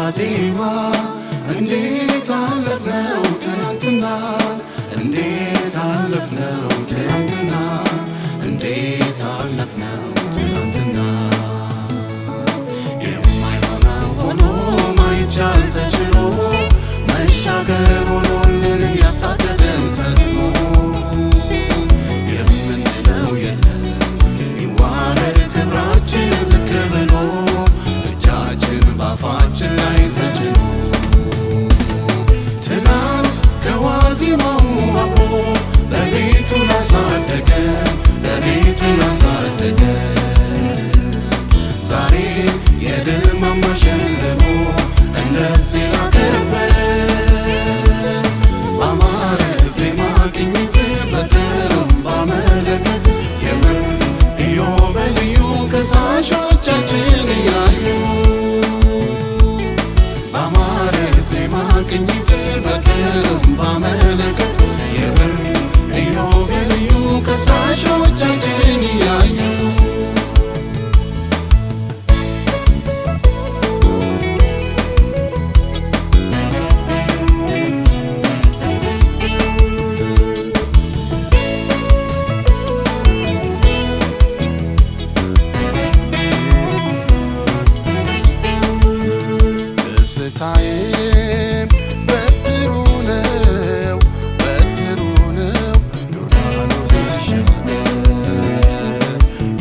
በዋዜማ እንዴት አለፍነው ትናንትና እንዴት አለፍነው ትናንትና እንዴት አለፍነው ትናንትና የማይሆነው ሆኖ ማይቻል ተችሎ መሻገር ሆኖልን ያሳደደን ሰጥሞ የምንለው የለም ይዋረድ ክብራችን ዝቅ ብሎ እጃችን ባፋችን ላይ ተጭኖ ትናንት ከዋዜማው አብሮ በቤቱ ላሳደገን ዛሬ የድል ማማ ሸልሞ እንደዚህ ላከበረን በአማረ ዜማ ቅኝት በትሩምባ መለከት የምር ኢዮቤልዩ ከሳሾቻችን እያዩ በአማረ ዜማ ቅኝት በትሩምባ መለከት የምር ኢዮቤልዩ ከሳሾቻችን እያዩ ትዝታዬም በትሩ ነው ዮርዳኖስን ሲሻገር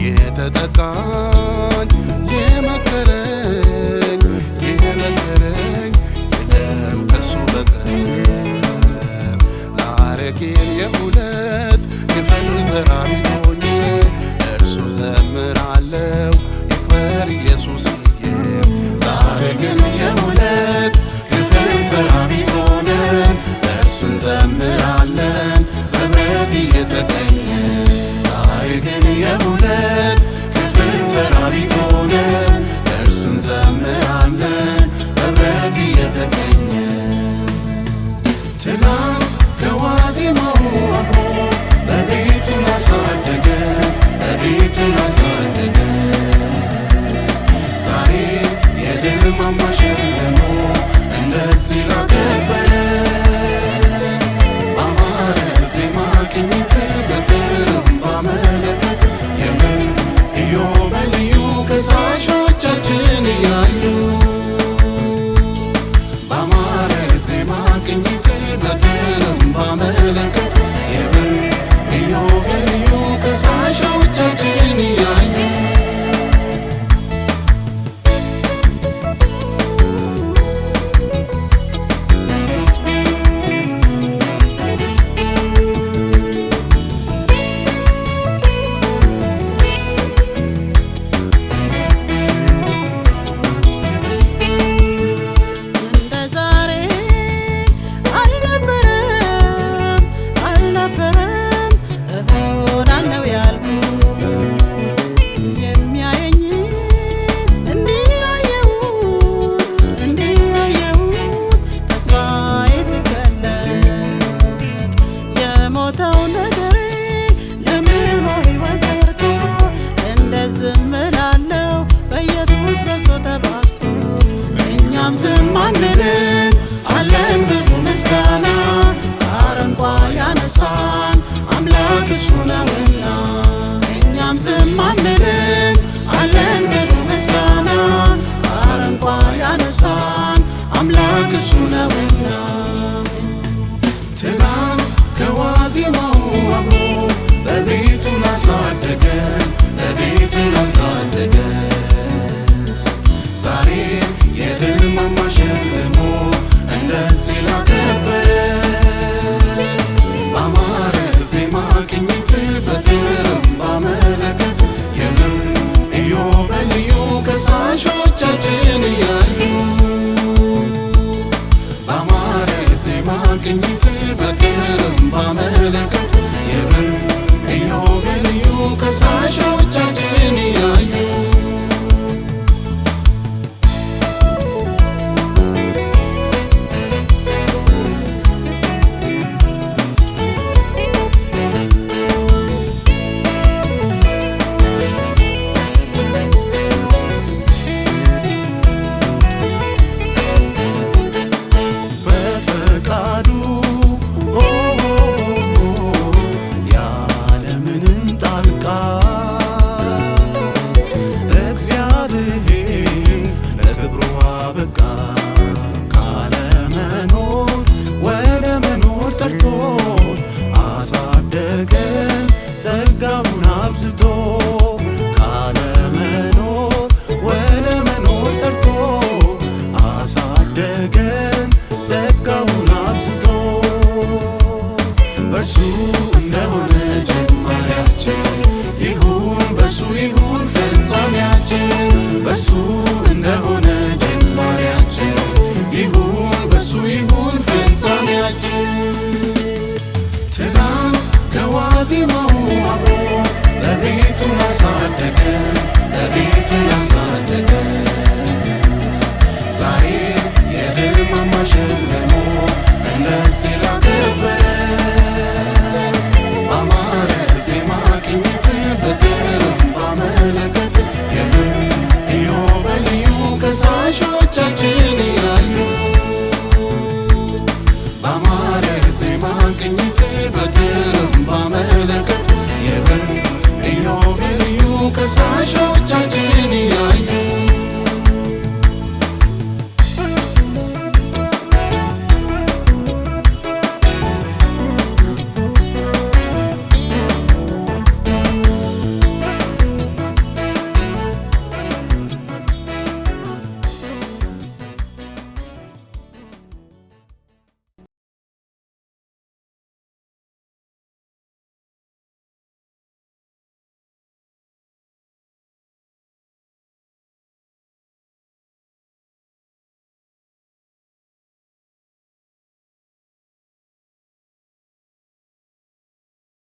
የተጠቃኝ የመከረኝ የለም ከሱ በቀር ላረጌን የሁለት ክፍል ዘራቢት ሆኜ እርሱ ዘምራለሁ ይክበር ኢየሱስዬ ዛሬ ግን የሁለት ክፍል ሰራዊት ሆነን እርሱን ዘምራለን በብረት እየተቀኘን ዛሬ ግን የሁለት ክፍል ሰራዊት ሆነን እርሱን ዘምራለን በብረት እየተቀኘን ትናንት ከዋዜማው አብሮ በቤቱ ላሳደገን ዛሬ የድል ማማ ሸልሞ እንደዚህ ላከበረን በአማረ ዜማ ቅኝት በትሩምባ መለከት የምር ኢዮቤልዩ ከሳሾቻችን እያዩ በአማረ ዜማ ቅኝት በትሩምባ መለከት የምር ኢዮቤልዩ ከሳሾቻችን እያዩ ዝም አንልም አለን ብዙ ምስጋና ከአረንቋ ያነሳን አምላክ እሱ ነውና እኛም ዝም አንልም አለን ብዙ ምስጋና ከአረንቋ ያነሳን አምላክ እሱ ነውና ትናንት ከዋዜማው አብሮ በቤቱ ላሳደገን ዛሬ የድል ማማ ሸልሞ እንደዚህ ላከበረን በአማረ ዜማ ቅኝት በትሩምባ መለከት የምር ኢዮቤልዩ ከሳሾቻችን እያዩ በአማረ ዜማ ቅኝት በትሩምባ መለከት የምር ኢዮቤልዩ ከሳሾቻችን እያዩ አበቃ ካለመኖር ወደ መኖር ጠርቶ አሳደገን ጸጋውን አብዝቶ ካለመኖር ወደ መኖር ጠርቶ አሳደገን ጸጋውን አብዝቶ በሱ እንደሆነ ጅማሬያችን ይሁን በሱ ይሁን ፍጻሜያችን በሱ እንደሆነ ጅማሬያችን ይሁን በሱ ይሁን ፍጻሜያችን ትናንት ከዋዜማው አብሮ በቤቱ ላሳደገን በቤቱ ላሳደገን ዛሬ የድል ማማ ሸልሞ እንደዚህ ላከበረን ባማረ ዜማ ቅኝት በትርምባ መለከት የምን ኢዮቤልዩ ከሳሾቻችን